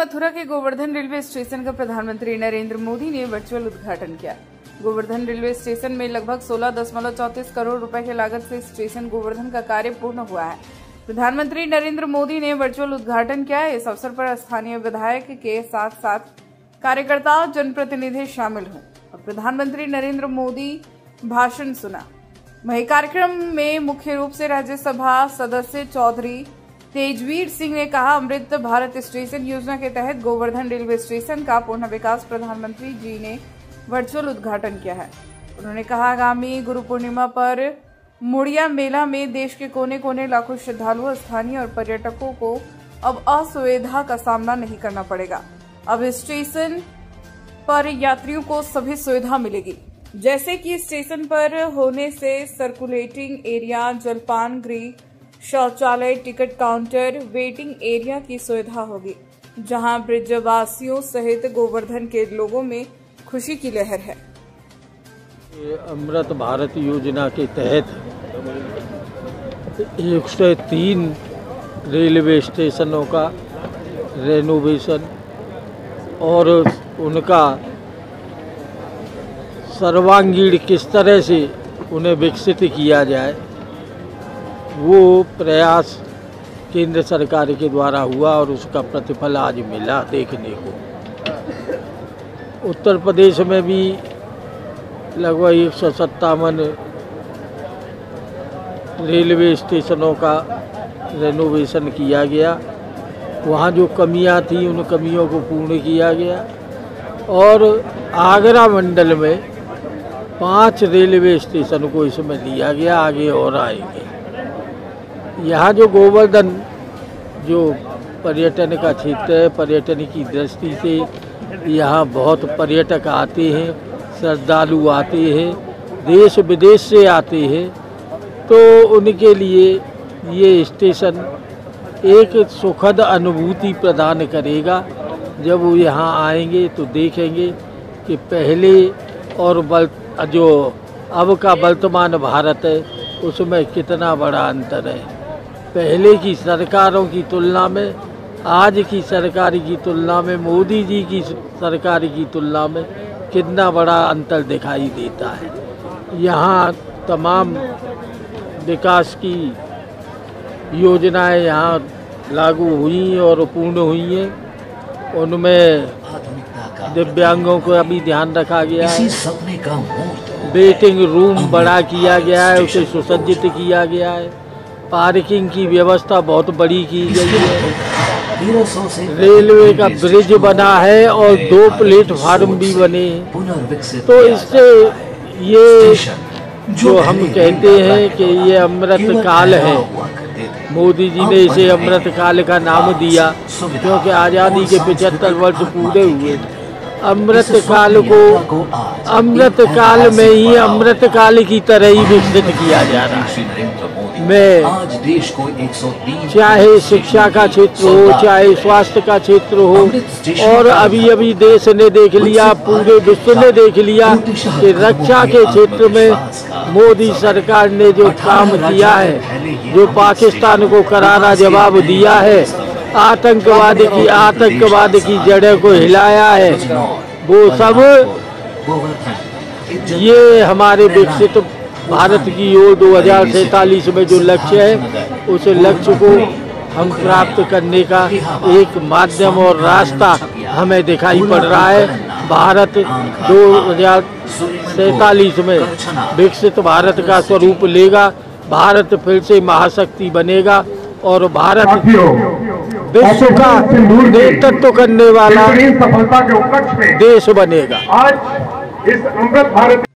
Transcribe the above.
मथुरा के Govardhan railway station का प्रधानमंत्री नरेंद्र मोदी ने वर्चुअल उद्घाटन किया। गोवर्धन रेलवे स्टेशन में लगभग 16.34 करोड़ रुपए की लागत से स्टेशन गोवर्धन का कार्य पूर्ण हुआ है। प्रधानमंत्री नरेंद्र मोदी ने वर्चुअल उद्घाटन किया। इस अवसर पर स्थानीय विधायक के साथ साथ कार्यकर्ता, जनप्रतिनिधि शामिल हुए और प्रधानमंत्री नरेंद्र मोदी भाषण सुना। वहीं कार्यक्रम में मुख्य रूप से राज्यसभा सदस्य चौधरी तेजवीर सिंह ने कहा, अमृत भारत स्टेशन योजना के तहत गोवर्धन रेलवे स्टेशन का पूर्ण विकास प्रधानमंत्री जी ने वर्चुअल उद्घाटन किया है। उन्होंने कहा, आगामी गुरु पूर्णिमा पर मुड़िया मेला में देश के कोने कोने लाखों श्रद्धालुओं, स्थानीय और पर्यटकों को अब असुविधा का सामना नहीं करना पड़ेगा। अब स्टेशन पर यात्रियों को सभी सुविधा मिलेगी, जैसे कि स्टेशन पर होने से सर्कुलेटिंग एरिया, जलपान गृह, शौचालय, टिकट काउंटर, वेटिंग एरिया की सुविधा होगी, जहां ब्रजवासियों सहित गोवर्धन के लोगों में खुशी की लहर है। अमृत भारत योजना के तहत 103 रेलवे स्टेशनों का रेनोवेशन और उनका सर्वांगीण किस तरह से उन्हें विकसित किया जाए, वो प्रयास केंद्र सरकार के द्वारा हुआ और उसका प्रतिफल आज मिला देखने को। उत्तर प्रदेश में भी लगभग 157 रेलवे स्टेशनों का रेनोवेशन किया गया। वहाँ जो कमियां थी उन कमियों को पूर्ण किया गया और आगरा मंडल में 5 रेलवे स्टेशन को इसमें लिया गया, आगे और आएंगे। यहाँ जो गोवर्धन जो पर्यटन का क्षेत्र है, पर्यटन की दृष्टि से यहाँ बहुत पर्यटक आते हैं, श्रद्धालु आते हैं, देश विदेश से आते हैं, तो उनके लिए ये स्टेशन एक सुखद अनुभूति प्रदान करेगा। जब वो यहाँ आएंगे तो देखेंगे कि पहले और जो अब का वर्तमान भारत है उसमें कितना बड़ा अंतर है। पहले की सरकारों की तुलना में, आज की सरकार की तुलना में, मोदी जी की सरकार की तुलना में कितना बड़ा अंतर दिखाई देता है। यहाँ तमाम विकास की योजनाएं यहाँ लागू हुई और पूर्ण हुई हैं। उनमें दिव्यांगों को अभी ध्यान रखा गया है। वेटिंग रूम बड़ा किया गया है, उसे सुसज्जित किया गया है। पार्किंग की व्यवस्था बहुत बड़ी की गई है। रेलवे का ब्रिज बना है और 2 प्लेटफार्म भी बने हैं। तो इससे ये जो हम कहते हैं कि ये अमृत काल है, मोदी जी ने इसे अमृत काल का नाम दिया क्योंकि आज़ादी के 75 वर्ष पूरे हुए। अमृत काल को अमृत काल में ही अमृत काल की तरह ही विकसित किया जा रहा है। मैं चाहे शिक्षा का क्षेत्र हो, चाहे स्वास्थ्य का क्षेत्र हो, और अभी अभी देश ने देख लिया, पूरे विश्व ने देख लिया कि रक्षा के क्षेत्र में मोदी सरकार ने जो काम किया है, जो पाकिस्तान को करारा जवाब दिया है, आतंकवाद की जड़ों को हिलाया है, वो सब ये हमारे विकसित भारत की ओर 2047 में जो लक्ष्य है, उस लक्ष्य को हम प्राप्त करने का एक माध्यम और रास्ता हमें दिखाई पड़ रहा है। भारत 2047 में विकसित भारत का स्वरूप लेगा। भारत फिर से महाशक्ति बनेगा और भारत विश्व का नेतृत्व करने वाला देश बनेगा। आज इस अमृत भारत